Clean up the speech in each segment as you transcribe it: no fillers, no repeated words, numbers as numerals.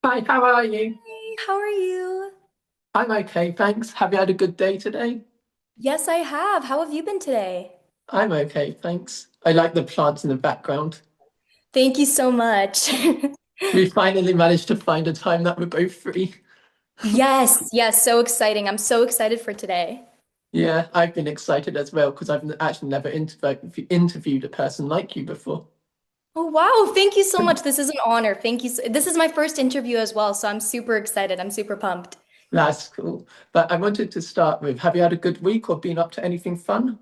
Hi, how are you? Hey, how are you? I'm okay, thanks. Have you had a good day today? Yes, I have. How have you been today? I'm okay, thanks. I like the plants in the background. Thank you so much. We finally managed to find a time that we're both free. Yes, yes, so exciting. I'm so excited for today. Yeah, I've been excited as well because I've actually never interviewed a person like you before. Oh, wow. Thank you so much. This is an honor. Thank you. This is my first interview as well, so I'm super excited. I'm super pumped. That's cool. But I wanted to start with, have you had a good week or been up to anything fun?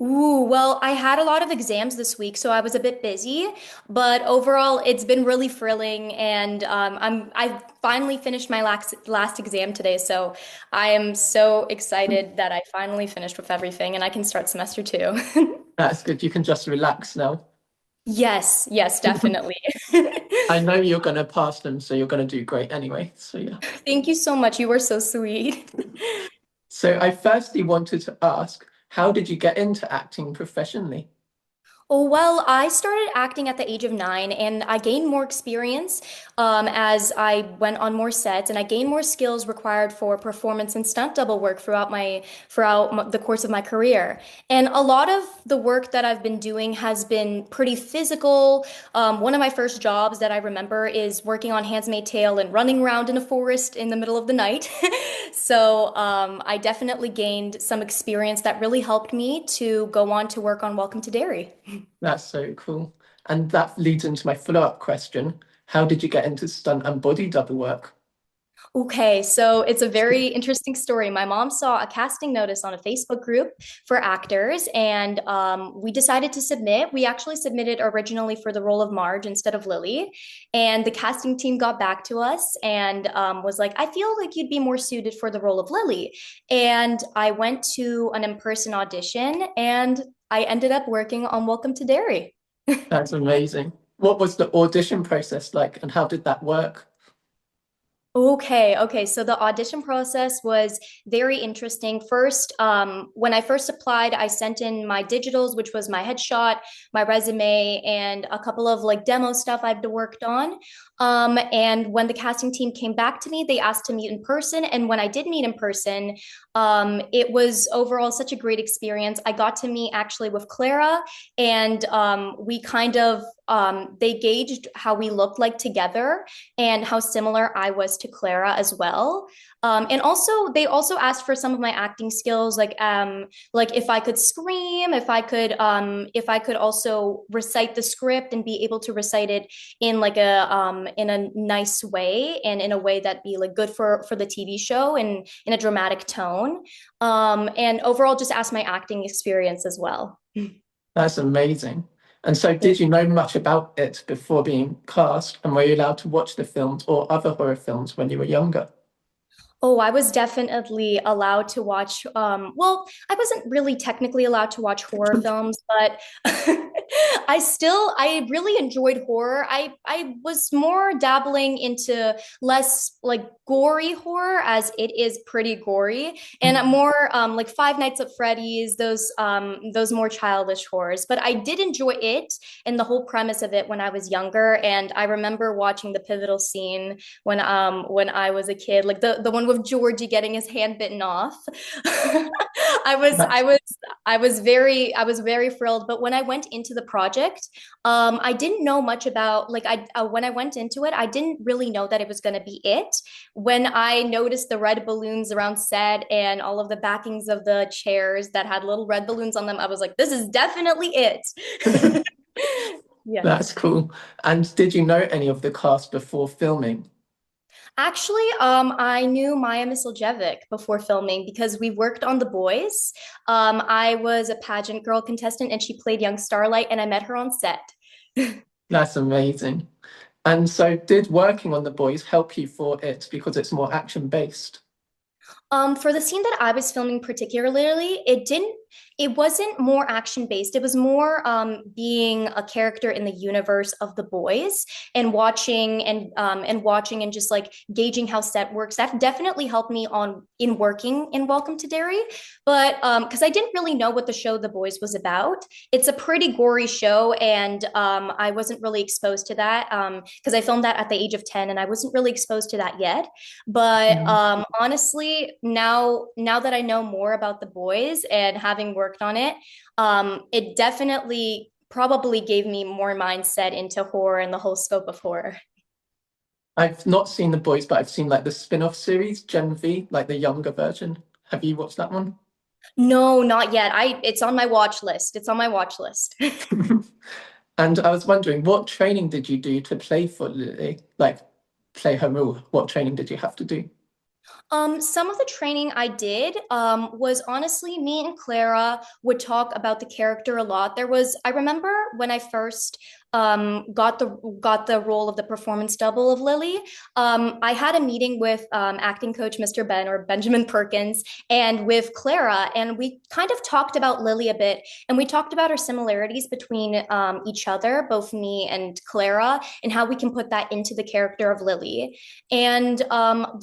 Ooh, well, I had a lot of exams this week, so I was a bit busy, but overall, it's been really thrilling, and I finally finished my last exam today, so I am so excited that I finally finished with everything, and I can start semester two. That's good. You can just relax now. Yes, yes, definitely. I know you're going to pass them, so you're going to do great anyway. So yeah. Thank you so much. You were so sweet. So I firstly wanted to ask, how did you get into acting professionally? Oh, well, I started acting at the age of 9, and I gained more experience as I went on more sets, and I gained more skills required for performance and stunt double work the course of my career. And a lot of the work that I've been doing has been pretty physical. One of my first jobs that I remember is working on Handmaid's Tale and running around in a forest in the middle of the night. So I definitely gained some experience that really helped me to go on to work on Welcome to Derry. That's so cool. And that leads into my follow-up question. How did you get into stunt and body double work? Okay, so it's a very interesting story. My mom saw a casting notice on a Facebook group for actors, and we decided to submit. We actually submitted originally for the role of Marge instead of Lily, and the casting team got back to us and was like, "I feel like you'd be more suited for the role of Lily." And I went to an in-person audition, and I ended up working on Welcome to Derry. That's amazing. What was the audition process like and how did that work? Okay. So the audition process was very interesting. First, when I first applied, I sent in my digitals, which was my headshot, my resume, and a couple of like demo stuff I've worked on. And when the casting team came back to me, they asked to meet in person. And when I did meet in person, it was overall such a great experience. I got to meet actually with Clara, and we kind of they gauged how we looked like together and how similar I was to Clara as well. And also, they also asked for some of my acting skills, like if I could scream, if I could also recite the script and be able to recite it in like in a nice way and in a way that'd be like good for the TV show and in a dramatic tone. And overall, just ask my acting experience as well. That's amazing. And so Yeah. did you know much about it before being cast? And were you allowed to watch the films or other horror films when you were younger? Oh, I was definitely allowed to watch. Well, I wasn't really technically allowed to watch horror films, but I really enjoyed horror. I was more dabbling into less like gory horror, as it is pretty gory, and more like Five Nights at Freddy's, those more childish horrors. But I did enjoy it and the whole premise of it when I was younger, and I remember watching the pivotal scene when I was a kid, like the one with Georgie getting his hand bitten off. I was I That's was I was very thrilled. But when I went into the project, I didn't know much about like I when I went into it, I didn't really know that it was going to be it. When I noticed the red balloons around set and all of the backings of the chairs that had little red balloons on them, I was like, this is definitely it. Yes. that's cool. And did you know any of the cast before filming? Actually, I knew Maya Misljevic before filming because we worked on The Boys. I was a pageant girl contestant and she played young Starlight, and I met her on set. That's amazing. And so did working on The Boys help you for it because it's more action based? For the scene that I was filming particularly, it didn't. It wasn't more action based. It was more being a character in the universe of the boys and watching and just like gauging how set works. That definitely helped me on in working in Welcome to Derry. But because I didn't really know what the show The Boys was about. It's a pretty gory show, and I wasn't really exposed to that because I filmed that at the age of 10, and I wasn't really exposed to that yet. But Mm. honestly, now that I know more about The Boys and having worked on it, it definitely probably gave me more mindset into horror and the whole scope of horror. I've not seen The Boys, but I've seen like the spin-off series, Gen V, like the younger version. Have you watched that one? No, not yet. It's on my watch list. It's on my watch list. And I was wondering, what training did you do to play for Lily? Like, play her role? What training did you have to do? Some of the training I did was honestly me and Clara would talk about the character a lot. I remember when I first got the role of the performance double of Lily. I had a meeting with acting coach Mr. Ben or Benjamin Perkins and with Clara, and we kind of talked about Lily a bit, and we talked about our similarities between each other, both me and Clara, and how we can put that into the character of Lily. And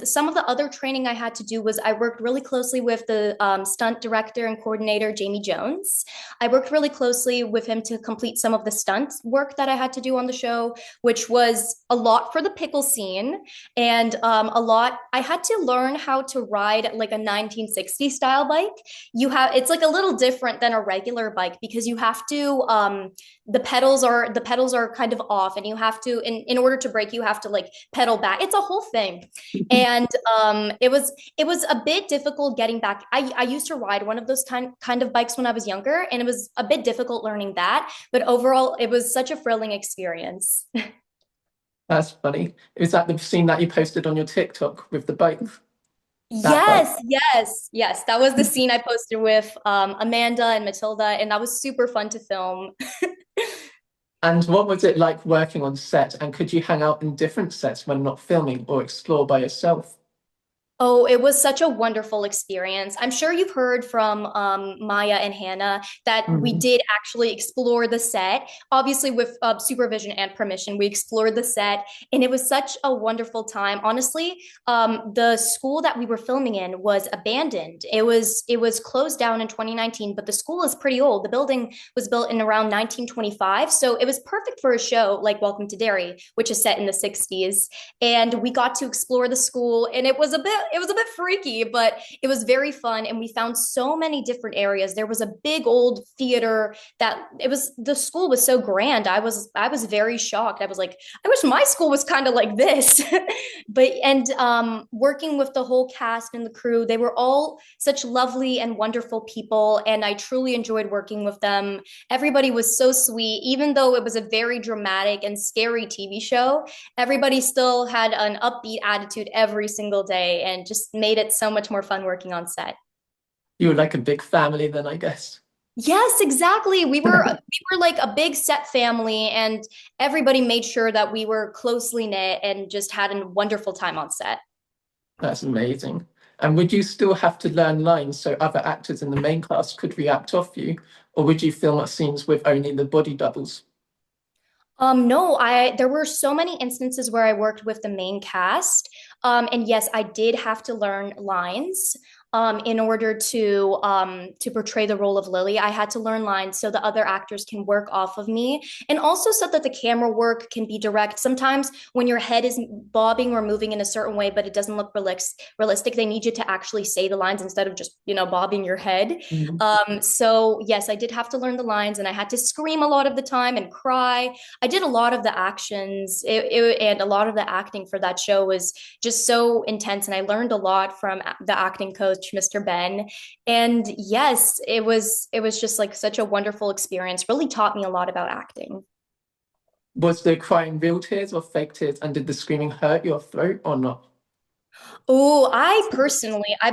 some of the other training I had to do was I worked really closely with the stunt director and coordinator, Jamie Jones. I worked really closely with him to complete some of the stunt work that I had to do on the show, which was a lot for the pickle scene and I had to learn how to ride like a 1960 style bike. It's like a little different than a regular bike because you have to, the pedals are kind of off and you have to, in order to brake, you have to like pedal back. It's a whole thing. And it was a bit difficult getting back. I used to ride one of those kind of bikes when I was younger, and it was a bit difficult learning that. But overall, it was such a thrilling experience. That's funny. Is that the scene that you posted on your TikTok with the bike? That bike. Yes, yes, yes. That was the scene I posted with Amanda and Matilda, and that was super fun to film. And what was it like working on set? And could you hang out in different sets when not filming or explore by yourself? Oh, it was such a wonderful experience. I'm sure you've heard from Maya and Hannah that we Mm. did actually explore the set, obviously with supervision and permission. We explored the set, and it was such a wonderful time. Honestly, the school that we were filming in was abandoned. It was closed down in 2019, but the school is pretty old. The building was built in around 1925, so it was perfect for a show like Welcome to Derry, which is set in the 60s. And we got to explore the school, and it was a bit freaky, but it was very fun. And we found so many different areas. There was a big old theater that the school was so grand. I was very shocked. I was like, I wish my school was kind of like this. But and working with the whole cast and the crew, they were all such lovely and wonderful people, and I truly enjoyed working with them. Everybody was so sweet, even though it was a very dramatic and scary TV show. Everybody still had an upbeat attitude every single day and just made it so much more fun working on set. You were like a big family then, I guess. Yes, exactly. We were like a big set family, and everybody made sure that we were closely knit and just had a wonderful time on set. That's amazing. And would you still have to learn lines so other actors in the main cast could react off you? Or would you film scenes with only the body doubles? No, there were so many instances where I worked with the main cast. And yes, I did have to learn lines in order to portray the role of Lily. I had to learn lines so the other actors can work off of me, and also so that the camera work can be direct. Sometimes when your head is bobbing or moving in a certain way, but it doesn't look realistic, they need you to actually say the lines instead of just, bobbing your head. Mm. So yes, I did have to learn the lines, and I had to scream a lot of the time and cry. I did a lot of the actions, and a lot of the acting for that show was just so intense, and I learned a lot from the acting coach, Mr. Ben. And yes, it was just like such a wonderful experience. Really taught me a lot about acting. Was the crying real tears or fake tears? And did the screaming hurt your throat or not? Oh, I personally, I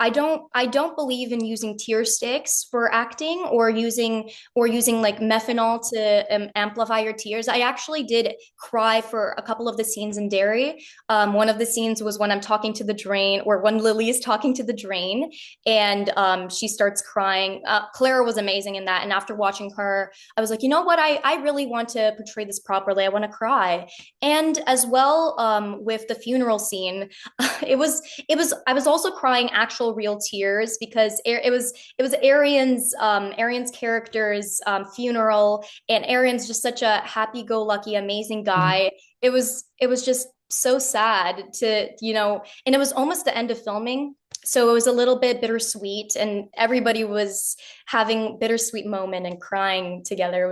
don't believe in using tear sticks for acting or using like methanol to amplify your tears. I actually did cry for a couple of the scenes in Derry. One of the scenes was when I'm talking to the drain, or when Lily is talking to the drain, and she starts crying. Clara was amazing in that, and after watching her, I was like, you know what? I really want to portray this properly. I want to cry, and as well with the funeral scene. it was I was also crying actual real tears because it was Arian's character's funeral, and Arian's just such a happy-go-lucky amazing Mm. guy. It was just so sad to, and it was almost the end of filming, so it was a little bit bittersweet, and everybody was having bittersweet moment and crying together.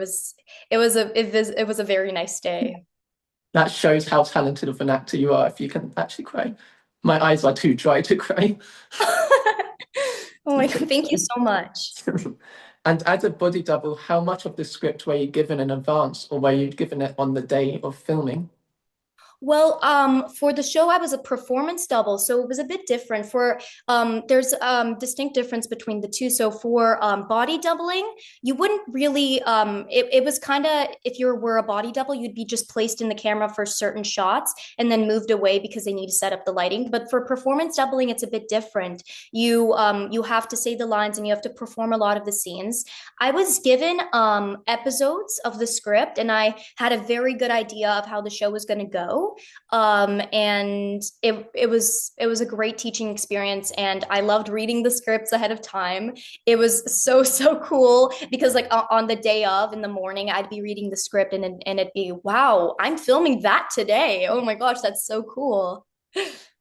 It was a very nice day. That shows how talented of an actor you are if you can actually cry. My eyes are too dry to cry. Oh my God, thank you so much. And as a body double, how much of the script were you given in advance, or were you given it on the day of filming? Well, for the show, I was a performance double, so it was a bit different. There's distinct difference between the two. So for body doubling, you wouldn't really, it was kind of, if you were a body double, you'd be just placed in the camera for certain shots and then moved away because they need to set up the lighting. But for performance doubling, it's a bit different. You have to say the lines and you have to perform a lot of the scenes. I was given episodes of the script, and I had a very good idea of how the show was going to go. And it was a great teaching experience, and I loved reading the scripts ahead of time. It was so cool because like on the day of in the morning, I'd be reading the script, and it'd be, wow, I'm filming that today. Oh my gosh, that's so cool.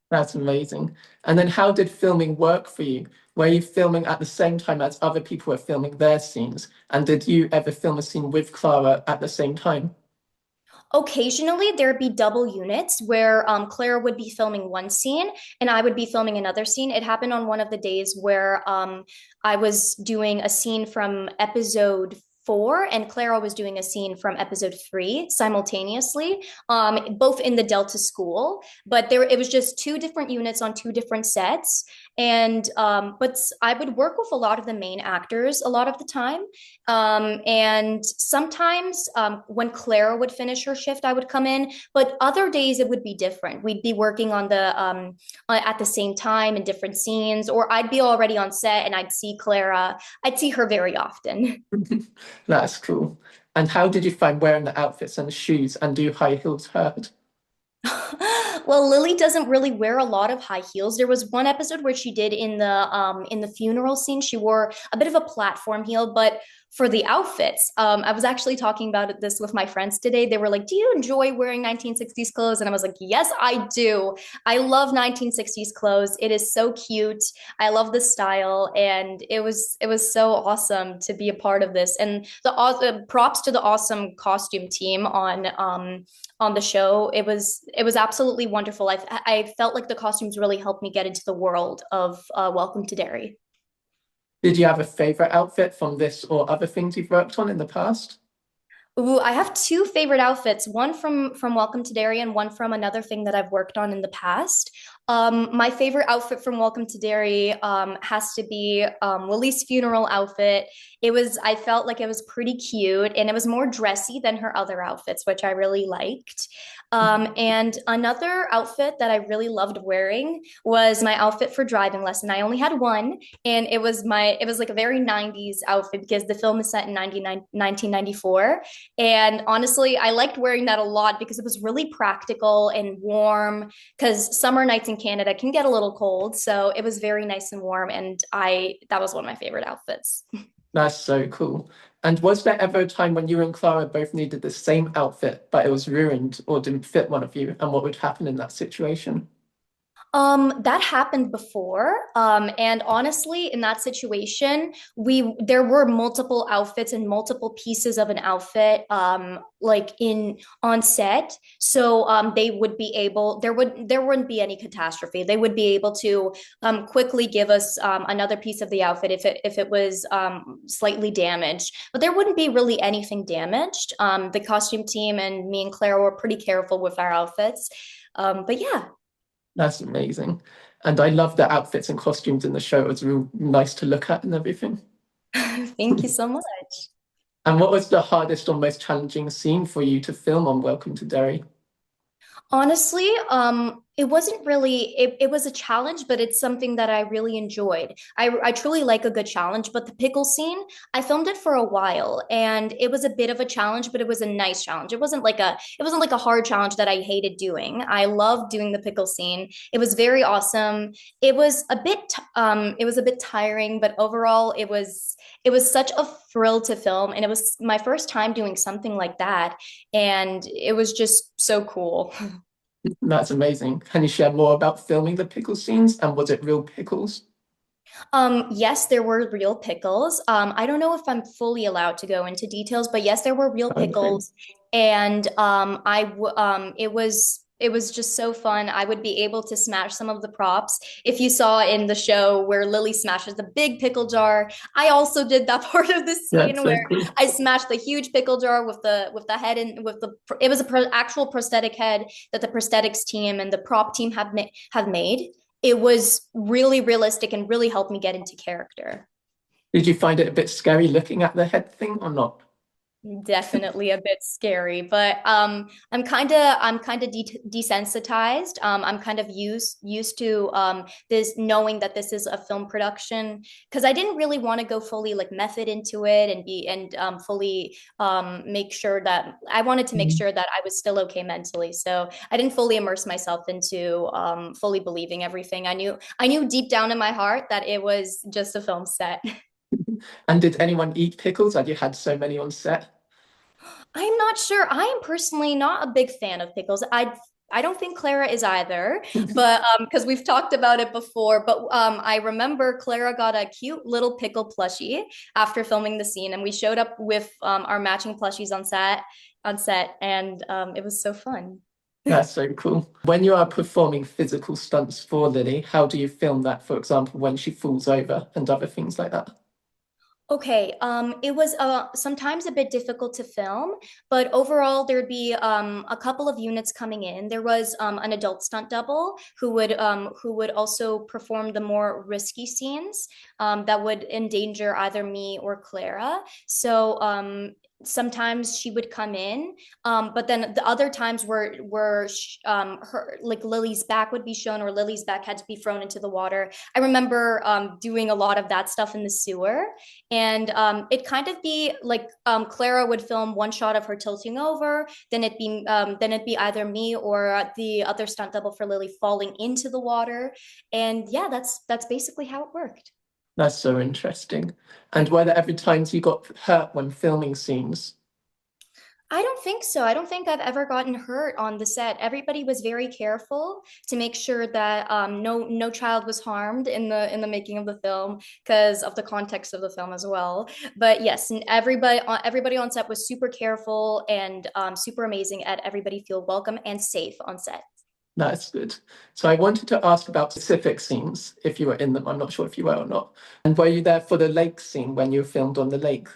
That's amazing. And then how did filming work for you? Were you filming at the same time as other people were filming their scenes? And did you ever film a scene with Clara at the same time? Occasionally, there'd be double units where Clara would be filming one scene and I would be filming another scene. It happened on one of the days where I was doing a scene from episode 4, and Clara was doing a scene from episode 3 simultaneously, both in the Delta school. But it was just two different units on two different sets. And but I would work with a lot of the main actors a lot of the time. And sometimes when Clara would finish her shift, I would come in, but other days it would be different. We'd be working on the at the same time in different scenes, or I'd be already on set and I'd see Clara. I'd see her very often. That's cool. And how did you find wearing the outfits and the shoes, and do high heels hurt? Well, Lily doesn't really wear a lot of high heels. There was one episode where she did in the funeral scene. She wore a bit of a platform heel, but for the outfits, I was actually talking about this with my friends today. They were like, "Do you enjoy wearing 1960s clothes?" And I was like, "Yes, I do. I love 1960s clothes. It is so cute. I love the style, and it was so awesome to be a part of this." And props to the awesome costume team on the show. It was absolutely wonderful. I felt like the costumes really helped me get into the world of Welcome to Derry. Did you have a favorite outfit from this or other things you've worked on in the past? Ooh, I have two favorite outfits, one from Welcome to Derry and one from another thing that I've worked on in the past. My favorite outfit from Welcome to Derry has to be Lily's funeral outfit. I felt like it was pretty cute, and it was more dressy than her other outfits, which I really liked. And another outfit that I really loved wearing was my outfit for driving lesson. I only had one, and it was like a very 90s outfit because the film is set in 1994. And honestly, I liked wearing that a lot because it was really practical and warm, because summer nights in Canada can get a little cold. So it was very nice and warm. And that was one of my favorite outfits. That's so cool. And was there ever a time when you and Clara both needed the same outfit, but it was ruined or didn't fit one of you? And what would happen in that situation? That happened before. And honestly, in that situation, there were multiple outfits and multiple pieces of an outfit, like in on set. So they would be able, there wouldn't be any catastrophe. They would be able to quickly give us another piece of the outfit if it was slightly damaged. But there wouldn't be really anything damaged. The costume team and me and Claire were pretty careful with our outfits. But yeah. That's amazing. And I love the outfits and costumes in the show. It was real nice to look at and everything. Thank you so much. And what was the hardest or most challenging scene for you to film on Welcome to Derry? Honestly, it wasn't really it was a challenge, but it's something that I really enjoyed. I truly like a good challenge, but the pickle scene, I filmed it for a while and it was a bit of a challenge, but it was a nice challenge. It wasn't like a hard challenge that I hated doing. I loved doing the pickle scene. It was very awesome. It was a bit tiring, but overall it was such a thrill to film and it was my first time doing something like that and it was just so cool. That's amazing. Can you share more about filming the pickle scenes? And was it real pickles? Yes, there were real pickles. I don't know if I'm fully allowed to go into details, but yes, there were real Okay. pickles, and it was just so fun. I would be able to smash some of the props. If you saw in the show where Lily smashes the big pickle jar, I also did that part of the That's scene so where cool. I smashed the huge pickle jar with the head and with the it was actual prosthetic head that the prosthetics team and the prop team have made. It was really realistic and really helped me get into character. Did you find it a bit scary looking at the head thing or not? Definitely a bit scary, but I'm kind of desensitized. I'm kind of used to this knowing that this is a film production because I didn't really want to go fully like method into it and be and fully make sure that I wanted to make Mhm. sure that I was still okay mentally. So I didn't fully immerse myself into fully believing everything. I knew deep down in my heart that it was just a film set. And did anyone eat pickles? Had you had so many on set? I'm not sure. I am personally not a big fan of pickles. I don't think Clara is either, but because we've talked about it before. But I remember Clara got a cute little pickle plushie after filming the scene, and we showed up with our matching plushies on set, and it was so fun. That's so cool. When you are performing physical stunts for Lily, how do you film that, for example, when she falls over and other things like that? Okay, it was sometimes a bit difficult to film, but overall there'd be a couple of units coming in. There was an adult stunt double who would also perform the more risky scenes that would endanger either me or Clara. So sometimes she would come in, but then the other times were her like Lily's back would be shown or Lily's back had to be thrown into the water. I remember doing a lot of that stuff in the sewer. And it kind of be like Clara would film one shot of her tilting over, then it'd be either me or the other stunt double for Lily falling into the water, and yeah, that's basically how it worked. That's so interesting. And were there ever times you got hurt when filming scenes? I don't think so. I don't think I've ever gotten hurt on the set. Everybody was very careful to make sure that no child was harmed in the making of the film because of the context of the film as well. But yes, and everybody on set was super careful and super amazing at everybody feel welcome and safe on set. That's good. So I wanted to ask about specific scenes, if you were in them. I'm not sure if you were or not. And were you there for the lake scene when you filmed on the lake?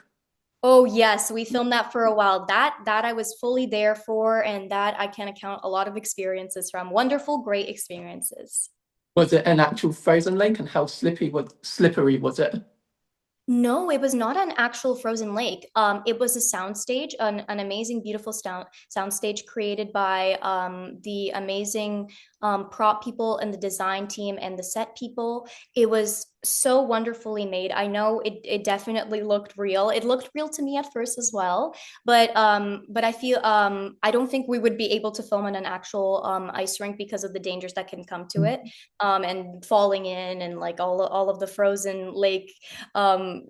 Oh yes, we filmed that for a while. That I was fully there for, and that I can account a lot of experiences from. Wonderful, great experiences. Was it an actual frozen lake and how slippery was it? No, it was not an actual frozen lake. It was a soundstage, an amazing, beautiful soundstage created by the amazing prop people and the design team and the set people. It was so wonderfully made. I know it definitely looked real. It looked real to me at first as well, but I feel I don't think we would be able to film in an actual ice rink because of the dangers that can come to it, and falling in and like all of the frozen lake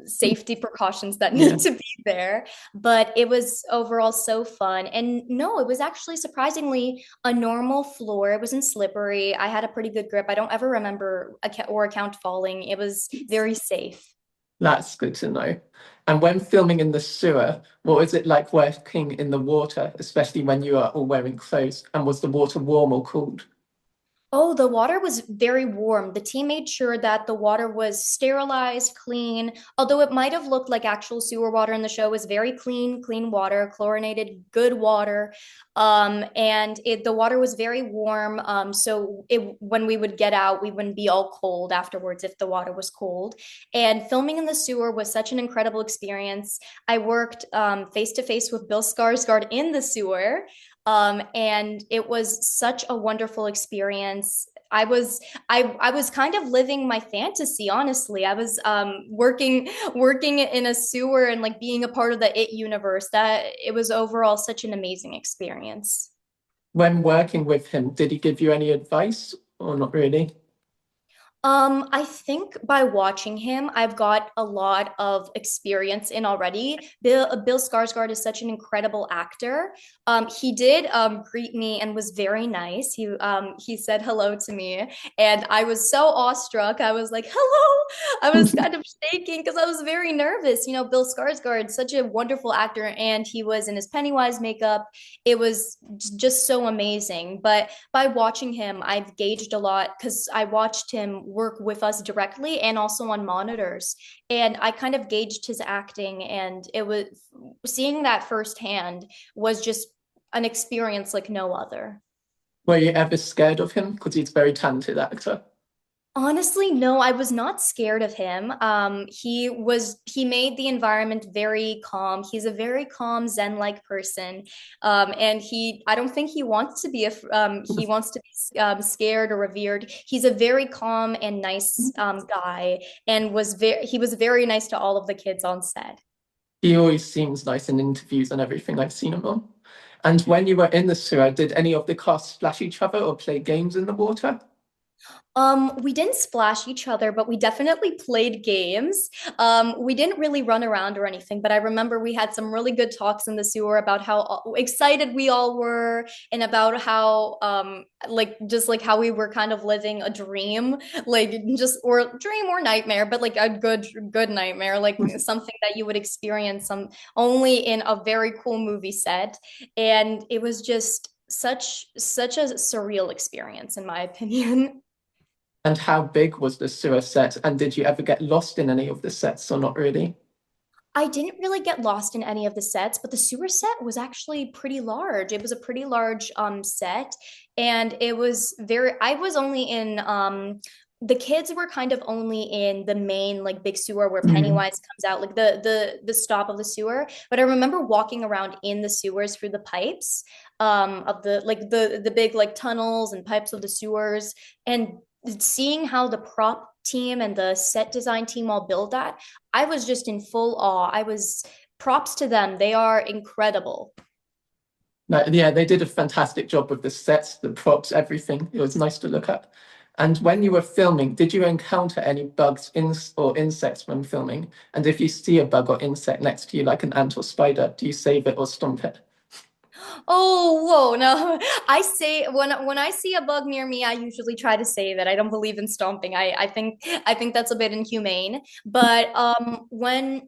safety precautions that Yeah. need to be there. But it was overall so fun. And no, it was actually surprisingly a normal floor. It wasn't slippery. I had a pretty good grip. I don't ever remember or account falling. It was very safe. That's good to know. And when filming in the sewer, what was it like working in the water, especially when you are all wearing clothes? And was the water warm or cold? Oh, the water was very warm. The team made sure that the water was sterilized, clean. Although it might have looked like actual sewer water in the show, it was very clean, clean water, chlorinated, good water. And the water was very warm. When we would get out, we wouldn't be all cold afterwards if the water was cold. And filming in the sewer was such an incredible experience. I worked face to face with Bill Skarsgård in the sewer. And it was such a wonderful experience. I was kind of living my fantasy, honestly. I was working in a sewer and like being a part of the It universe. That it was overall such an amazing experience. When working with him, did he give you any advice or not really? I think by watching him, I've got a lot of experience in already. Bill Skarsgård is such an incredible actor. He did greet me and was very nice. He said hello to me, and I was so awestruck. I was like, "Hello!" I was kind of shaking because I was very nervous. You know, Bill Skarsgård, such a wonderful actor, and he was in his Pennywise makeup. It was just so amazing. But by watching him, I've gauged a lot because I watched him work with us directly and also on monitors. And I kind of gauged his acting, and it was seeing that firsthand was just an experience like no other. Were you ever scared of him? Because he's a very talented actor. Honestly, no, I was not scared of him. He made the environment very calm. He's a very calm Zen-like person. I don't think he wants to be he wants to be scared or revered. He's a very calm and nice guy, and he was very nice to all of the kids on set. He always seems nice in interviews and everything I've seen him on. And when you were in the sewer, did any of the cast splash each other or play games in the water? We didn't splash each other, but we definitely played games. We didn't really run around or anything, but I remember we had some really good talks in the sewer about how excited we all were and about how, just like how we were kind of living a dream, like just or dream or nightmare, but like a good nightmare, like something that you would experience only in a very cool movie set. And it was just such a surreal experience, in my opinion. And how big was the sewer set? And did you ever get lost in any of the sets or not really? I didn't really get lost in any of the sets, but the sewer set was actually pretty large. It was a pretty large set, and it was very I was only in the kids were kind of only in the main like big sewer where Mm. Pennywise comes out, like the stop of the sewer. But I remember walking around in the sewers through the pipes of the big like tunnels and pipes of the sewers, and seeing how the prop team and the set design team all build that, I was just in full awe. I was props to them. They are incredible. No, yeah, they did a fantastic job with the sets, the props, everything. It was nice to look at. And when you were filming, did you encounter any bugs or insects when filming? And if you see a bug or insect next to you, like an ant or spider, do you save it or stomp it? Oh, whoa, no. I say when I see a bug near me, I usually try to save it. I don't believe in stomping. I think that's a bit inhumane. But when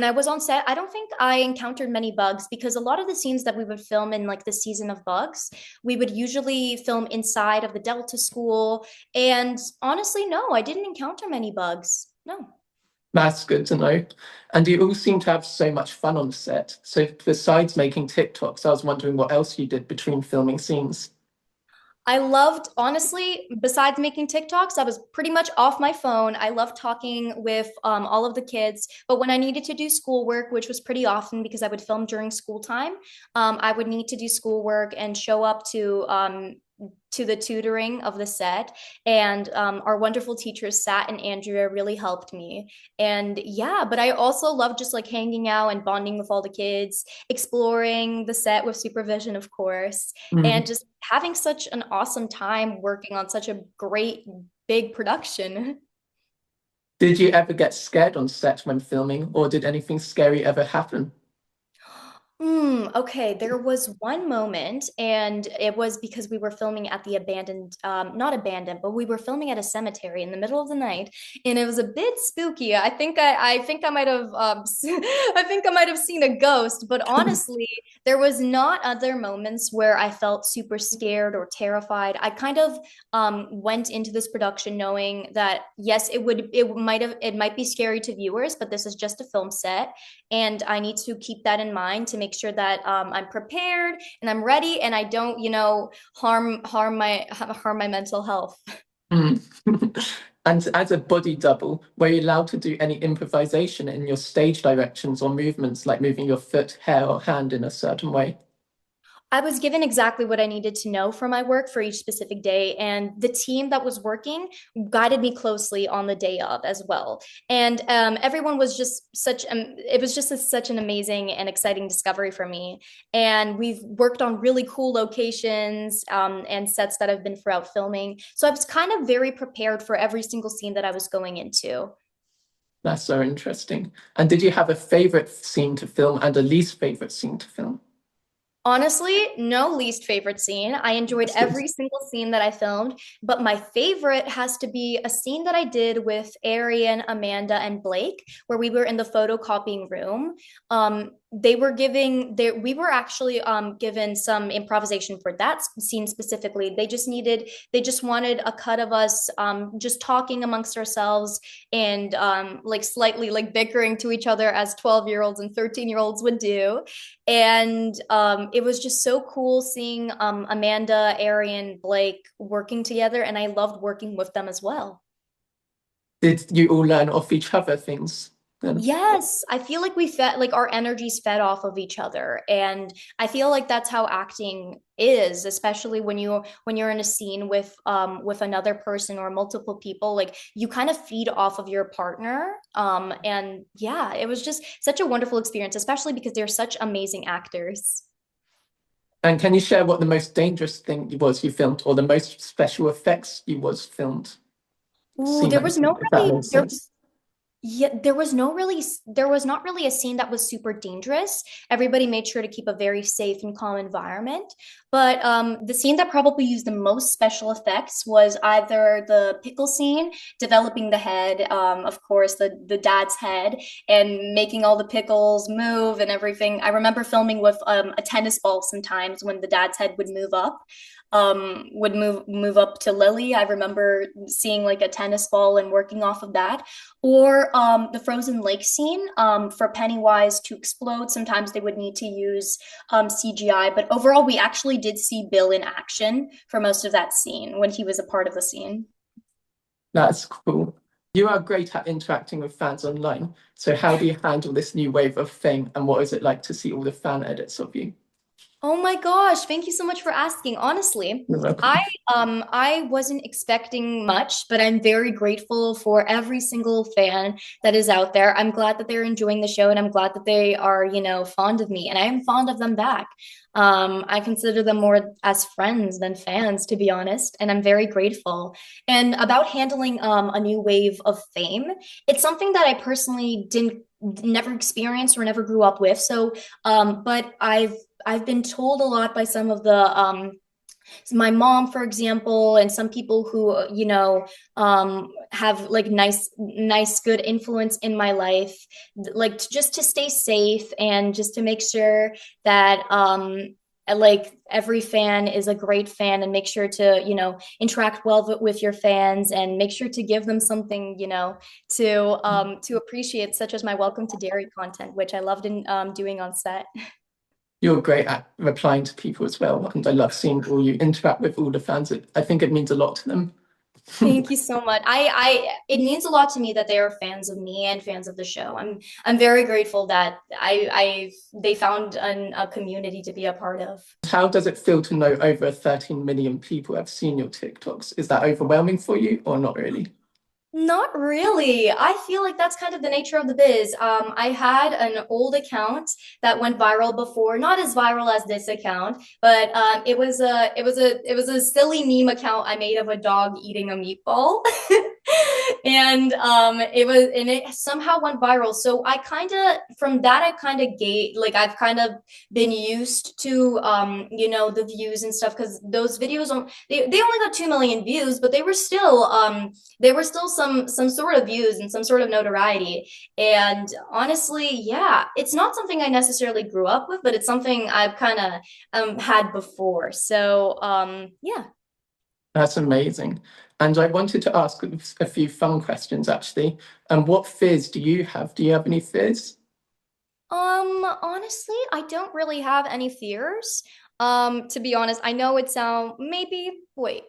I was on set, I don't think I encountered many bugs because a lot of the scenes that we would film in like the season of bugs, we would usually film inside of the Delta school. And honestly, no, I didn't encounter many bugs. No. That's good to know. And you all seem to have so much fun on set. So besides making TikToks, I was wondering what else you did between filming scenes. I loved, honestly, besides making TikToks, I was pretty much off my phone. I loved talking with all of the kids. But when I needed to do schoolwork, which was pretty often because I would film during school time, I would need to do schoolwork and show up to the tutoring of the set. And our wonderful teachers, Sat and Andrea, really helped me. And yeah, but I also love just like hanging out and bonding with all the kids, exploring the set with supervision, of course, and Mm. just having such an awesome time working on such a great big production. Did you ever get scared on set when filming, or did anything scary ever happen? Okay, there was one moment, and it was because we were filming at the abandoned, not abandoned, but we were filming at a cemetery in the middle of the night, and it was a bit spooky. I think I might have, I think I might have seen a ghost, but honestly, there was not other moments where I felt super scared or terrified. I kind of, went into this production knowing that yes, it might be scary to viewers, but this is just a film set and I need to keep that in mind to make sure that I'm prepared and I'm ready and I don't, harm my mental health. Mm. And as a body double, were you allowed to do any improvisation in your stage directions or movements, like moving your foot, hair, or hand in a certain way? I was given exactly what I needed to know for my work for each specific day, and the team that was working guided me closely on the day of as well. And everyone was just it was just such an amazing and exciting discovery for me. And we've worked on really cool locations and sets that I've been throughout filming. So I was kind of very prepared for every single scene that I was going into. That's so interesting. And did you have a favorite scene to film and a least favorite scene to film? Honestly, no least favorite scene. I enjoyed That's good. every single scene that I filmed, but my favorite has to be a scene that I did with Arian, Amanda, and Blake, where we were in the photocopying room. We were actually given some improvisation for that scene specifically. They just wanted a cut of us just talking amongst ourselves and like slightly like bickering to each other as 12-year-olds and 13-year-olds would do. And it was just so cool seeing Amanda, Arian, Blake working together, and I loved working with them as well. Did you all learn off each other things then? Yes, I feel like we fed like our energies fed off of each other, and I feel like that's how acting is, especially when you're in a scene with another person or multiple people. Like you kind of feed off of your partner, and yeah, it was just such a wonderful experience, especially because they're such amazing actors. And can you share what the most dangerous thing was you filmed or the most special effects you was filmed? Ooh, Scene there that you was no filmed, if that really makes there sense. Yeah, there was not really a scene that was super dangerous. Everybody made sure to keep a very safe and calm environment. But the scene that probably used the most special effects was either the pickle scene, developing the head, of course, the dad's head, and making all the pickles move and everything. I remember filming with a tennis ball sometimes when the dad's head would move up. Would move up to Lily. I remember seeing like a tennis ball and working off of that, or the frozen lake scene for Pennywise to explode. Sometimes they would need to use CGI, but overall, we actually did see Bill in action for most of that scene when he was a part of the scene. That's cool. You are great at interacting with fans online. So how do you handle this new wave of fame and what is it like to see all the fan edits of you? Oh my gosh, thank you so much for asking. Honestly, You're welcome. I wasn't expecting much, but I'm very grateful for every single fan that is out there. I'm glad that they're enjoying the show and I'm glad that they are, fond of me and I am fond of them back. I consider them more as friends than fans, to be honest, and I'm very grateful. And about handling a new wave of fame, it's something that I personally didn't never experienced or never grew up with. So but I've been told a lot by some of the my mom, for example, and some people who have like nice good influence in my life, like just to stay safe and just to make sure that like every fan is a great fan and make sure to interact well with your fans and make sure to give them something to appreciate, such as my welcome to dairy content, which I loved in doing on set. You're great at replying to people as well. And I love seeing all you interact with all the fans. I think it means a lot to them. Thank you so much. It means a lot to me that they are fans of me and fans of the show. I'm very grateful that they found a community to be a part of. How does it feel to know over 13 million people have seen your TikToks? Is that overwhelming for you or not really? Not really. I feel like that's kind of the nature of the biz. I had an old account that went viral before, not as viral as this account, but it was a silly meme account I made of a dog eating a meatball. And it somehow went viral. So I kind of from that I kind of gate like I've kind of been used to the views and stuff because those videos they only got 2 million views, but they were still some sort of views and some sort of notoriety. And honestly, yeah, it's not something I necessarily grew up with, but it's something I've kind of had before. So yeah. That's amazing. And I wanted to ask a few fun questions actually. And what fears do you have? Do you have any fears? Honestly, I don't really have any fears. To be honest, I know it sound maybe wait.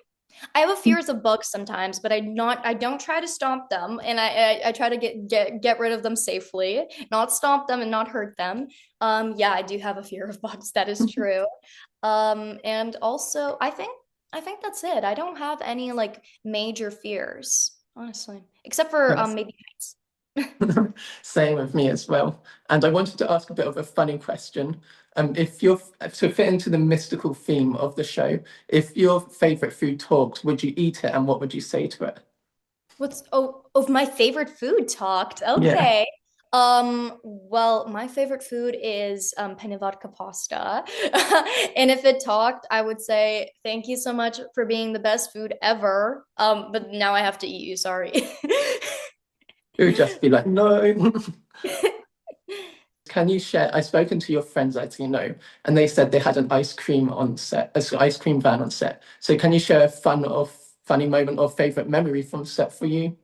I have a fears of bugs sometimes, but I don't try to stomp them and I try to get rid of them safely, not stomp them and not hurt them. Yeah, I do have a fear of bugs, that is true. And also I think that's it. I don't have any like major fears, honestly, except for That's maybe heights. same with me as well. And I wanted to ask a bit of a funny question. If you're to fit into the mystical theme of the show, if your favorite food talked, would you eat it and what would you say to it? What's of my favorite food talked? Yeah. Okay. Well, my favorite food is penne vodka pasta. And if it talked, I would say thank you so much for being the best food ever. But now I have to eat you, sorry. It would just be like, no. Can you share? I've spoken to your friends, as you know, and they said they had an ice cream on set, an ice cream van on set. So can you share a funny moment or favorite memory from set for you?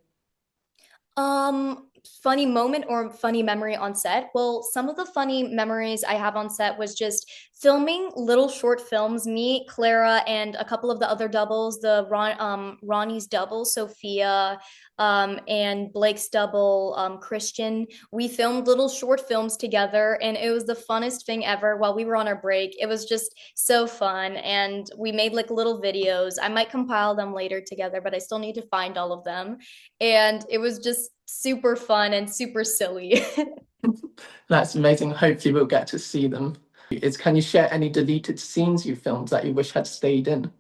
Funny moment or funny memory on set? Well, some of the funny memories I have on set was just filming little short films. Me, Clara, and a couple of the other doubles, Ronnie's double, Sophia, and Blake's double, Christian. We filmed little short films together, and it was the funnest thing ever while we were on our break. It was just so fun, and we made like little videos. I might compile them later together, but I still need to find all of them. And it was just super fun and super silly. That's amazing. Hopefully we'll get to see them. Can you share any deleted scenes you filmed that you wish had stayed in?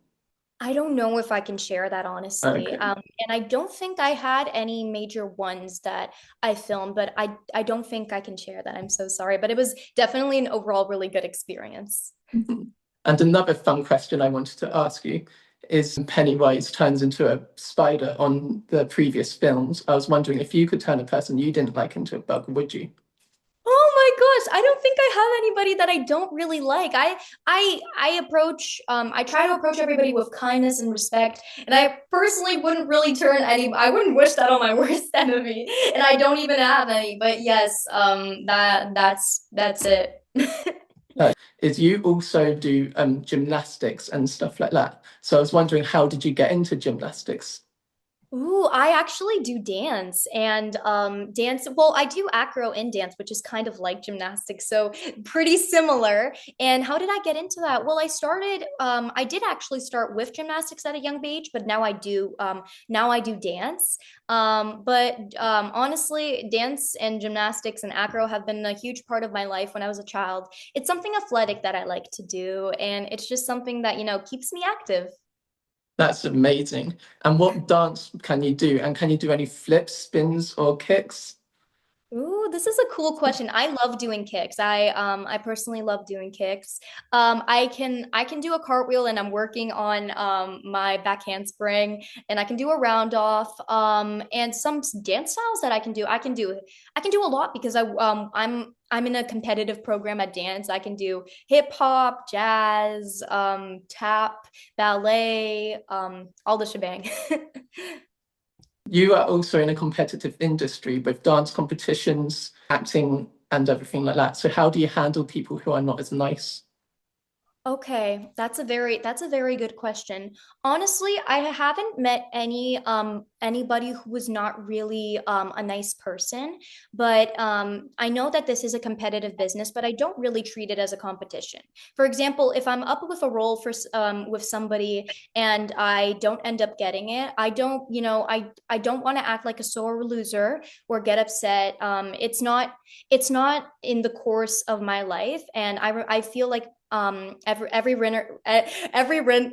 I don't know if I can share that honestly. Okay. And I don't think I had any major ones that I filmed, but I don't think I can share that. I'm so sorry, but it was definitely an overall really good experience. And another fun question I wanted to ask you is Pennywise turns into a spider on the previous films. I was wondering if you could turn a person you didn't like into a bug, would you? Oh my gosh, I don't think I have anybody that I don't really like. I try to approach everybody with kindness and respect, and I personally wouldn't really turn any I wouldn't wish that on my worst enemy, and I don't even have any. But yes, that's it. Is you also do gymnastics and stuff like that. So I was wondering, how did you get into gymnastics? Ooh, I actually do dance and dance. Well, I do acro and dance, which is kind of like gymnastics, so pretty similar. And how did I get into that? Well, I did actually start with gymnastics at a young age, but now I do dance. But honestly, dance and gymnastics and acro have been a huge part of my life when I was a child. It's something athletic that I like to do, and it's just something that, keeps me active. That's amazing. And what dance can you do? And can you do any flips, spins, or kicks? Ooh, this is a cool question. I love doing kicks. I personally love doing kicks. I can do a cartwheel and I'm working on my back handspring and I can do a round off. And some dance styles that I can do. I can do a lot because I'm in a competitive program at dance. I can do hip hop, jazz, tap, ballet, all the shebang. You are also in a competitive industry with dance competitions, acting, and everything like that. So how do you handle people who are not as nice? Okay, that's a very good question. Honestly, I haven't met anybody who was not really a nice person, but I know that this is a competitive business, but I don't really treat it as a competition. For example, if I'm up with a role with somebody and I don't end up getting it, I don't, I don't want to act like a sore loser or get upset. It's not in the course of my life, and I feel like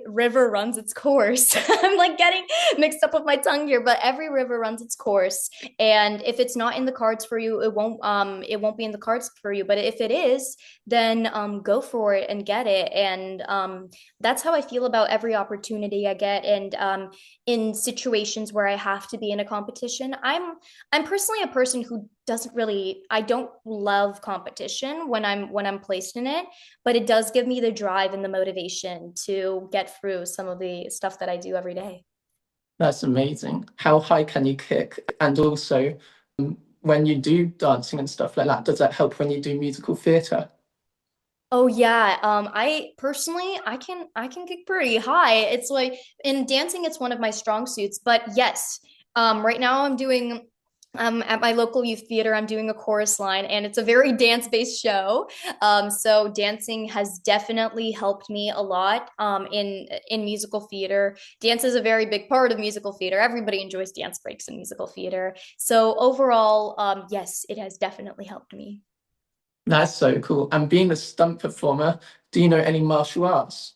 river runs its course. I'm like getting mixed up with my tongue here, but every river runs its course. And if it's not in the cards for you, it won't be in the cards for you. But if it is, then go for it and get it. And that's how I feel about every opportunity I get. And in situations where I have to be in a competition, I'm personally a person who doesn't really, I don't love competition when I'm placed in it, but it does give me the drive and the motivation to get through some of the stuff that I do every day. That's amazing. How high can you kick? And also, when you do dancing and stuff like that, does that help when you do musical theatre? Oh yeah, I personally I can get pretty high. It's like in dancing, it's one of my strong suits. But yes, right now I'm doing at my local youth theater, I'm doing a chorus line, and it's a very dance-based show. So dancing has definitely helped me a lot in musical theater. Dance is a very big part of musical theater. Everybody enjoys dance breaks in musical theater. So overall, yes, it has definitely helped me. That's so cool. And being a stunt performer, do you know any martial arts?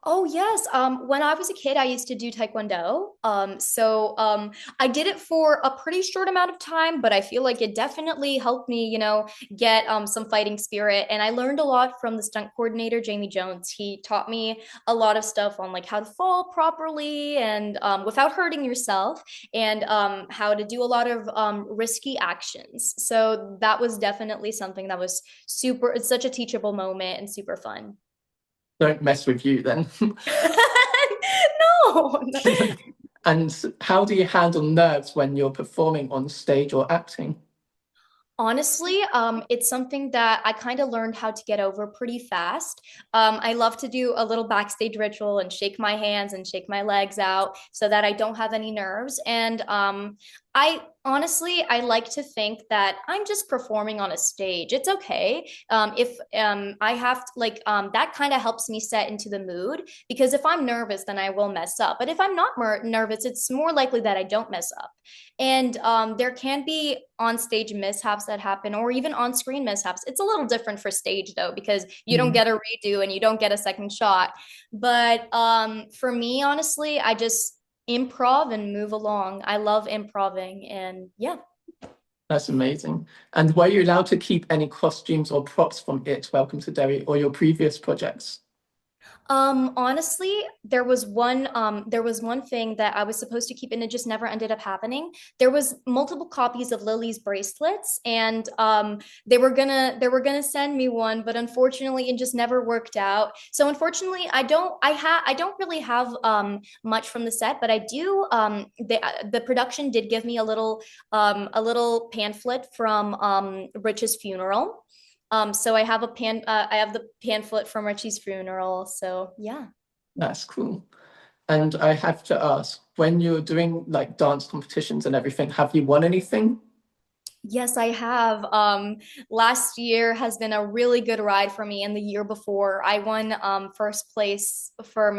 Oh yes. When I was a kid, I used to do Taekwondo. I did it for a pretty short amount of time, but I feel like it definitely helped me, get some fighting spirit. And I learned a lot from the stunt coordinator, Jamie Jones. He taught me a lot of stuff on like how to fall properly and without hurting yourself, and how to do a lot of risky actions. So that was definitely something that was super. It's such a teachable moment and super fun. Don't mess with you then. No. And how do you handle nerves when you're performing on stage or acting? Honestly, it's something that I kind of learned how to get over pretty fast. I love to do a little backstage ritual and shake my hands and shake my legs out so that I don't have any nerves. And I like to think that I'm just performing on a stage. It's okay. If I have to, that kind of helps me set into the mood, because if I'm nervous, then I will mess up. But if I'm not nervous, it's more likely that I don't mess up. And there can be on stage mishaps that happen, or even on screen mishaps. It's a little different for stage though, because you don't Mm, get a redo and you don't get a second shot. But for me, honestly, I just improv and move along. I love improving, and yeah. that's amazing. And were you allowed to keep any costumes or props from It, Welcome to Derry, or your previous projects? Honestly, there was one thing that I was supposed to keep and it just never ended up happening. There was multiple copies of Lily's bracelets, and they were gonna send me one, but unfortunately it just never worked out. So unfortunately, I don't really have much from the set, but I do the production did give me a little pamphlet from Rich's funeral. So I have the pamphlet from Richie's funeral. So yeah. That's cool. And I have to ask, when you're doing like dance competitions and everything, have you won anything? Yes, I have. Last year has been a really good ride for me, and the year before, I won first place for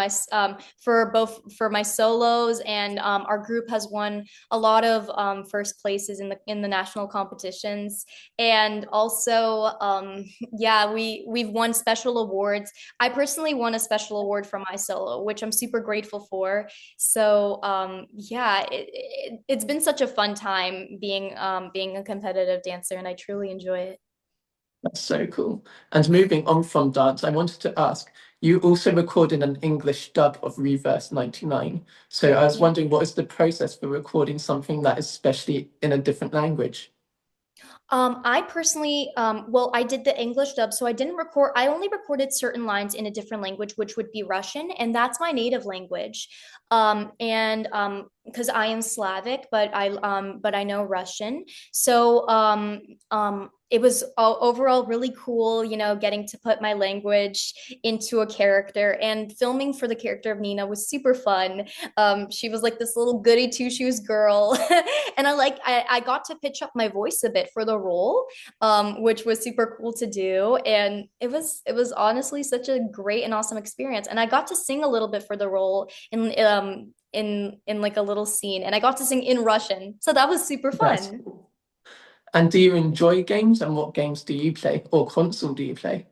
for my solos, and our group has won a lot of first places in the national competitions, and also yeah, we've won special awards. I personally won a special award for my solo, which I'm super grateful for. So yeah, it's been such a fun time being a competitive dancer, and I truly enjoy it. That's so cool. And moving on from dance, I wanted to ask, you also recorded an English dub of Reverse 99. So I was Yeah. wondering, what is the process for recording something that is especially in a different language? I personally, well, I did the English dub, so I didn't record, I only recorded certain lines in a different language, which would be Russian, and that's my native language. And because I am Slavic, but I know Russian. So it was overall really cool, getting to put my language into a character, and filming for the character of Nina was super fun. She was like this little goody two shoes girl, and I got to pitch up my voice a bit for the role, which was super cool to do, and it was honestly such a great and awesome experience. And I got to sing a little bit for the role in like a little scene, and I got to sing in Russian, so that was super That's fun. cool. And do you enjoy games, and what games do you play or console do you play?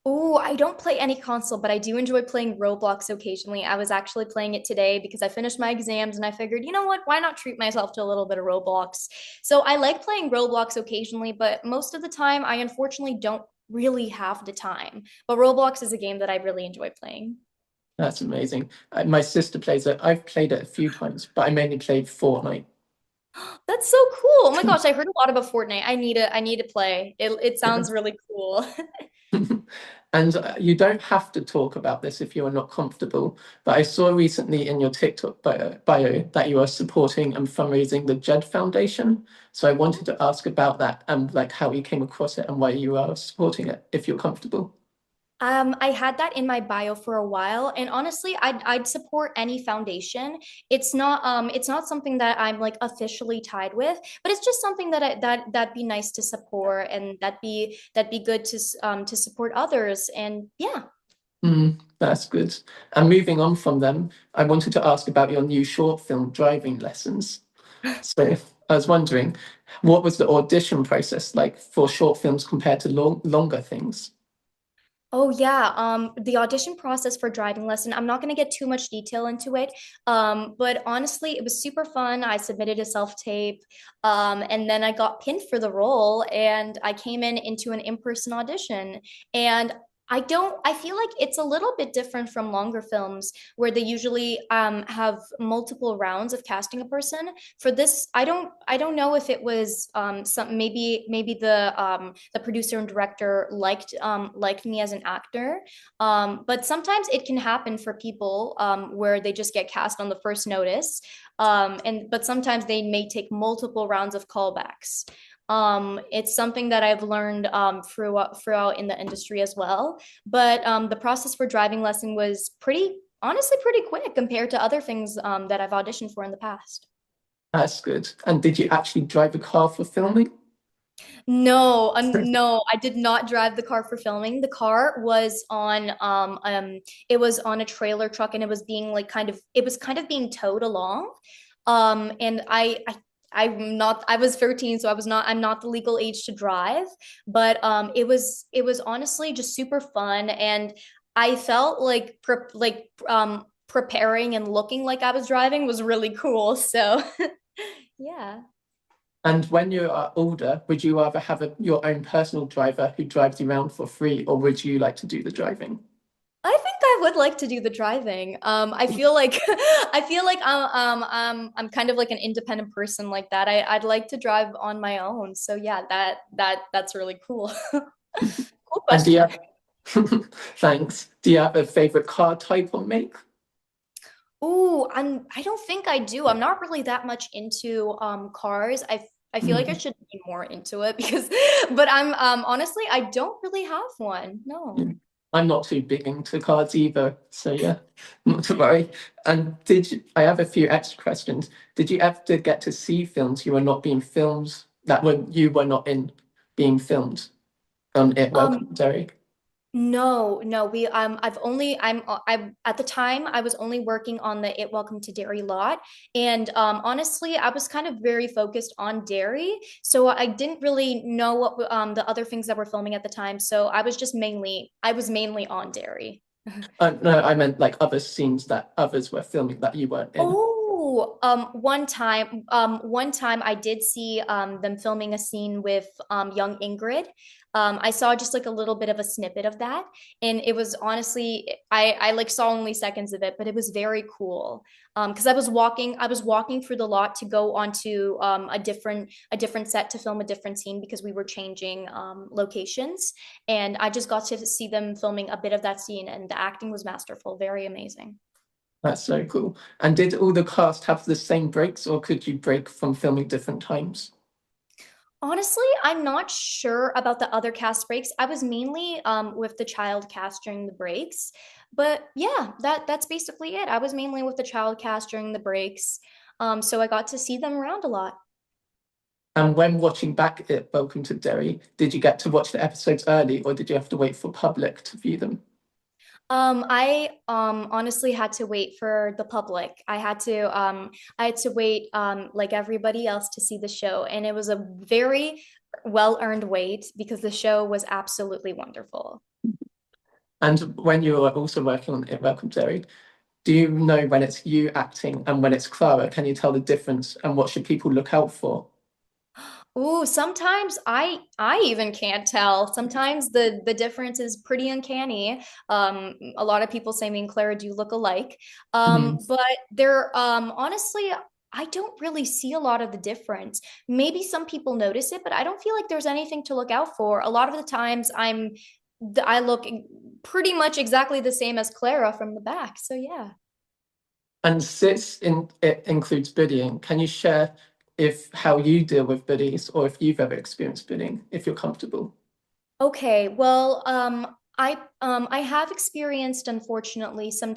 Oh, I don't play any console, but I do enjoy playing Roblox occasionally. I was actually playing it today because I finished my exams and I figured, you know what, why not treat myself to a little bit of Roblox? So I like playing Roblox occasionally, but most of the time I unfortunately don't really have the time. But Roblox is a game that I really enjoy playing. That's amazing. My sister plays it. I've played it a few times, but I mainly played Fortnite. That's so cool. Oh my gosh, I heard a lot about Fortnite. I need to play. It sounds really cool. And you don't have to talk about this if you are not comfortable, but I saw recently in your TikTok bio that you are supporting and fundraising the Jed Foundation. So I wanted to ask about that and like how you came across it and why you are supporting it, if you're comfortable. I had that in my bio for a while, and honestly, I'd support any foundation. It's not something that I'm like officially tied with, but it's just something that'd be nice to support, and that'd be good to support others. And yeah. That's good. And moving on from them, I wanted to ask about your new short film driving lessons. So I was wondering, what was the audition process like for short films compared to longer things? Oh yeah, the audition process for driving lesson, I'm not going to get too much detail into it. But honestly, it was super fun. I submitted a self-tape, and then I got pinned for the role and I came into an in-person audition. And I feel like it's a little bit different from longer films where they usually have multiple rounds of casting a person. For this, I don't know if it was maybe the producer and director liked me as an actor. But sometimes it can happen for people where they just get cast on the first notice. But sometimes they may take multiple rounds of callbacks. It's something that I've learned throughout in the industry as well. But the process for driving lesson was honestly pretty quick compared to other things that I've auditioned for in the past. That's good. And did you actually drive a car for filming? No, no, I did not drive the car for filming. The car was it was on a trailer truck and it was being like it was kind of being towed along. And I was 13, so I'm not the legal age to drive, but it was honestly just super fun and I felt like preparing and looking like I was driving was really cool. So yeah. And when you are older, would you rather have your own personal driver who drives you around for free, or would you like to do the driving? I think I would like to do the driving. I feel like I feel like I'm kind of like an independent person like that. I'd like to drive on my own. So yeah, that's really cool. Cool And do you question. have, thanks. Do you have a favorite car type or make? Ooh, I don't think I do. I'm not really that much into cars. I feel like I Mm, should be more into it because but I'm honestly I don't really have one. No. yeah. I'm not too big into cars either, so yeah, not to worry. And I have a few extra questions. Did you ever get to see films you were not being filmed, you were not in being filmed on It Um Welcome Derry? No, no, I at the time I was only working on the Welcome to Dairy lot. And honestly, I was kind of very focused on dairy. So I didn't really know what the other things that were filming at the time. So I was mainly on dairy. No, I meant like other scenes that others were filming that you weren't in. Oh, one time I did see them filming a scene with young Ingrid. I saw just like a little bit of a snippet of that, and it was honestly, I like saw only seconds of it, but it was very cool. Because I was walking through the lot to go onto a different set to film a different scene because we were changing locations, and I just got to see them filming a bit of that scene, and the acting was masterful, very amazing. That's so cool. And did all the cast have the same breaks, or could you break from filming different times? Honestly, I'm not sure about the other cast breaks. I was mainly with the child cast during the breaks, but yeah, that's basically it. I was mainly with the child cast during the breaks, so I got to see them around a lot. And when watching back at Welcome to Derry, did you get to watch the episodes early, or did you have to wait for public to view them? I honestly had to wait for the public. I had to wait like everybody else to see the show, and it was a very well-earned wait because the show was absolutely wonderful. And when you're also working on It Welcome Derry, do you know when it's you acting and when it's Clara? Can you tell the difference and what should people look out for? Ooh, sometimes I even can't tell. Sometimes the difference is pretty uncanny. A lot of people say me and Clara do look alike. Mhm. But there honestly I don't really see a lot of the difference. Maybe some people notice it, but I don't feel like there's anything to look out for. A lot of the times I look pretty much exactly the same as Clara from the back. So yeah. And since it includes bullying, can you share if how you deal with bullies or if you've ever experienced bullying, if you're comfortable? Okay, well, I have experienced, unfortunately, some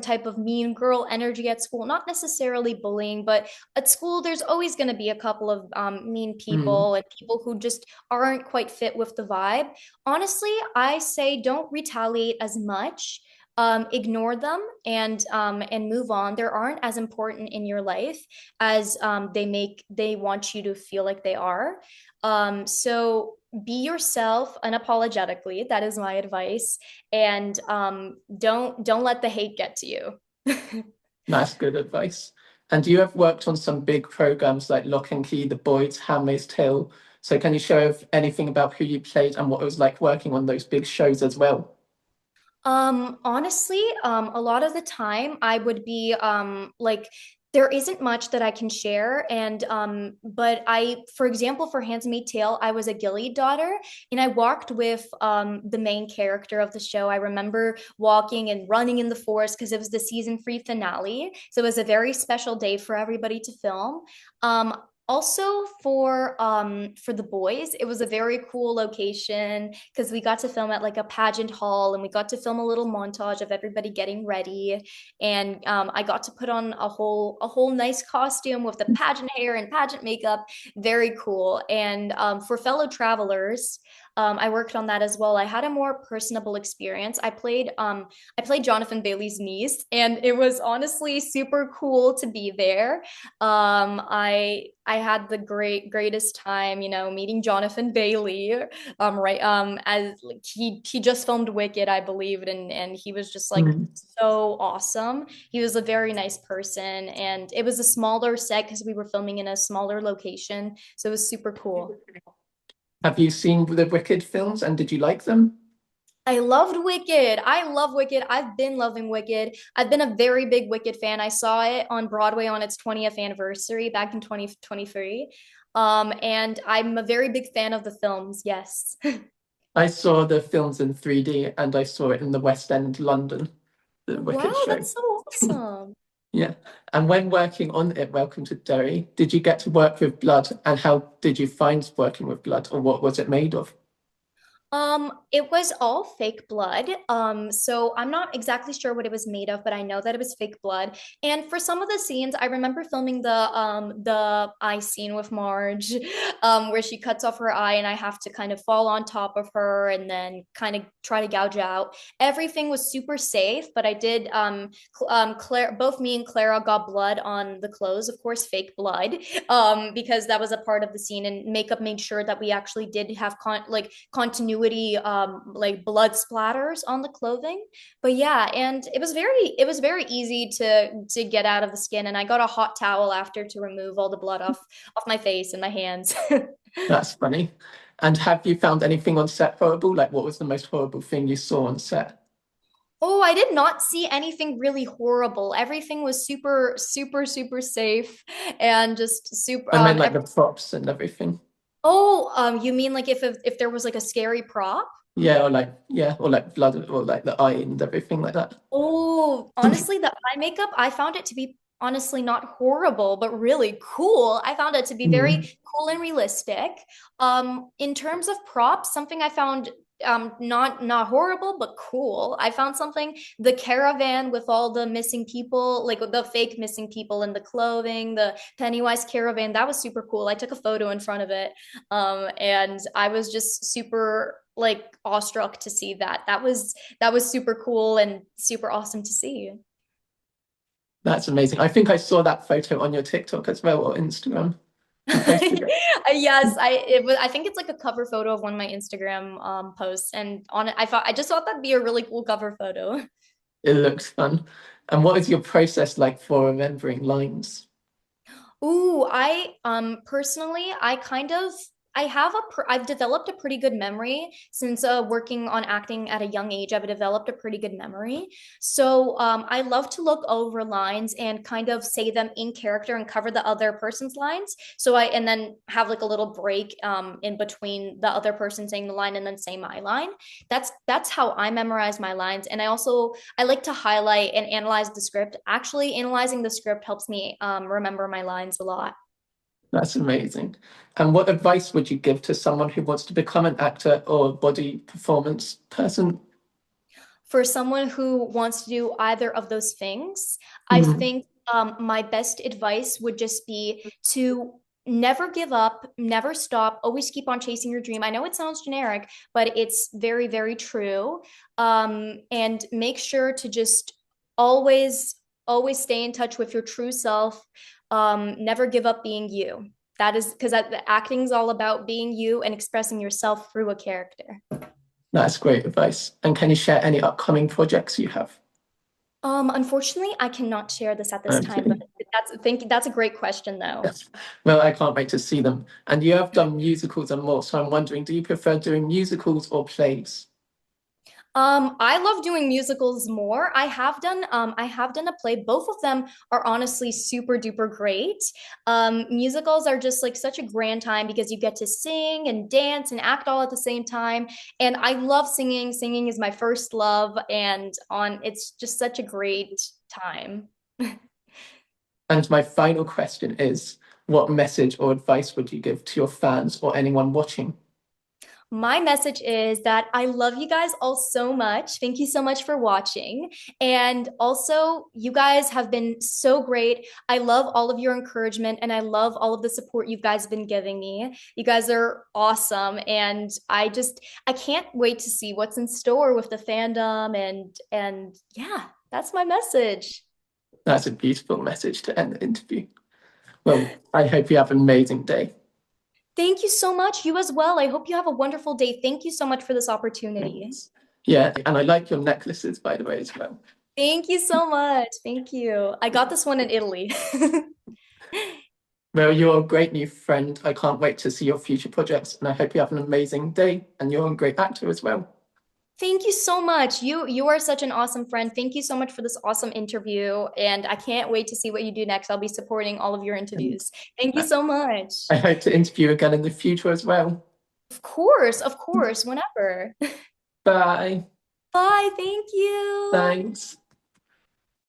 type of mean girl energy at school. Not necessarily bullying, but at school, there's always going to be a couple of mean Mm. people and people who just aren't quite fit with the vibe. Honestly, I say don't retaliate as much. Ignore them and move on. They aren't as important in your life as they want you to feel like they are. So be yourself unapologetically. That is my advice. And don't let the hate get to you. That's good advice. And you have worked on some big programs like Lock and Key, The Boys, Handmaid's Tale. So can you share anything about who you played and what it was like working on those big shows as well? Honestly, a lot of the time I would be like there isn't much that I can share. And but for example, for Handmaid's Tale, I was a Gilead daughter and I walked with the main character of the show. I remember walking and running in the forest because it was the season three finale. So it was a very special day for everybody to film. Um, Also for the boys, it was a very cool location because we got to film at like a pageant hall and we got to film a little montage of everybody getting ready. And I got to put on a whole nice costume with the pageant hair and pageant makeup. Very cool. And for fellow travelers, I worked on that as well. I had a more personable experience. I played Jonathan Bailey's niece, and it was honestly super cool to be there. I had the greatest time, meeting Jonathan Bailey. Right. As like, he just filmed Wicked, I believe, and he was just like Mm. so awesome. He was a very nice person, and it was a smaller set because we were filming in a smaller location, so it was super cool. Have you seen the Wicked films and did you like them? I loved Wicked. I love Wicked. I've been loving Wicked. I've been a very big Wicked fan. I saw it on Broadway on its 20th anniversary back in 2023. And I'm a very big fan of the films. Yes. I saw the films in 3D and I saw it in the West End, London, the Wicked Wow, show. that's so awesome. Yeah. And when working on It Welcome to Derry, did you get to work with blood and how did you find working with blood or what was it made of? It was all fake blood. So I'm not exactly sure what it was made of, but I know that it was fake blood. And for some of the scenes, I remember filming the eye scene with Marge, where she cuts off her eye and I have to kind of fall on top of her and then kind of try to gouge out. Everything was super safe, but I did Claire, both me and Clara got blood on the clothes, of course, fake blood, because that was a part of the scene, and makeup made sure that we actually did have continuity, like blood splatters on the clothing. But yeah, and it was very easy to get out of the skin, and I got a hot towel after to remove all the blood off my face and my hands. That's funny. And have you found anything on set horrible? Like what was the most horrible thing you saw on set? Oh, I did not see anything really horrible. Everything was super, super, super safe and just super. I meant like the props and everything. Oh, you mean like if there was like a scary prop? Or like blood or like the eye and everything like that. Oh, honestly, the eye makeup, I found it to be honestly not horrible, but really cool. I found it to be very Mm. cool and realistic. In terms of props, something I found not horrible, but cool. I found something, the caravan with all the missing people, like the fake missing people in the clothing, the Pennywise caravan, that was super cool. I took a photo in front of it. And I was just super like awestruck to see that. That was super cool and super awesome to see. That's amazing. I think I saw that photo on your TikTok as well or Instagram. You posted it. Yes, I think it's like a cover photo of one of my Instagram posts, and on it I just thought that'd be a really cool cover photo. It looks fun. And what is your process like for remembering lines? Ooh, I personally I kind of I've developed a pretty good memory since working on acting at a young age. I've developed a pretty good memory. So I love to look over lines and kind of say them in character and cover the other person's lines. So I and then have like a little break in between the other person saying the line and then say my line. That's how I memorize my lines. And I like to highlight and analyze the script. Actually, analyzing the script helps me remember my lines a lot. That's amazing. And what advice would you give to someone who wants to become an actor or a body performance person? For someone who wants to do either of those things, I Mm, think my best advice would just be to never give up, never stop, always keep on chasing your dream. I know it sounds generic, but it's very, very true. And make sure to just always, always stay in touch with your true self. Never give up being you. That is because acting is all about being you and expressing yourself through a character. that's great advice. And can you share any upcoming projects you have? Unfortunately, I cannot share this at this time, but Okay. that's a great question though. Yes. Well, I can't wait to see them. And you have done musicals and more, so I'm wondering, do you prefer doing musicals or plays? I love doing musicals more. I have done a play. Both of them are honestly super duper great. Musicals are just like such a grand time because you get to sing and dance and act all at the same time. And I love singing. Singing is my first love, and it's just such a great time. And my final question is, what message or advice would you give to your fans or anyone watching? My message is that I love you guys all so much. Thank you so much for watching. And also, you guys have been so great. I love all of your encouragement and I love all of the support you guys have been giving me. You guys are awesome. And I can't wait to see what's in store with the fandom and yeah, that's my message. That's a beautiful message to end the interview. Well, I hope you have an amazing day. Thank you so much. You as well. I hope you have a wonderful day. Thank you so much for this opportunity. Thanks. Yeah, and I like your necklaces, by the way, as well. Thank you so much. Thank you. I got this one in Italy. Well, you're a great new friend. I can't wait to see your future projects, and I hope you have an amazing day. And you're a great actor as well. Thank you so much. You are such an awesome friend. Thank you so much for this awesome interview, and I can't wait to see what you do next. I'll be supporting all of your And interviews. Thank you I so much. I hope to interview again in the future as well. Of course, whenever. Bye. Bye. Thank you. Thanks.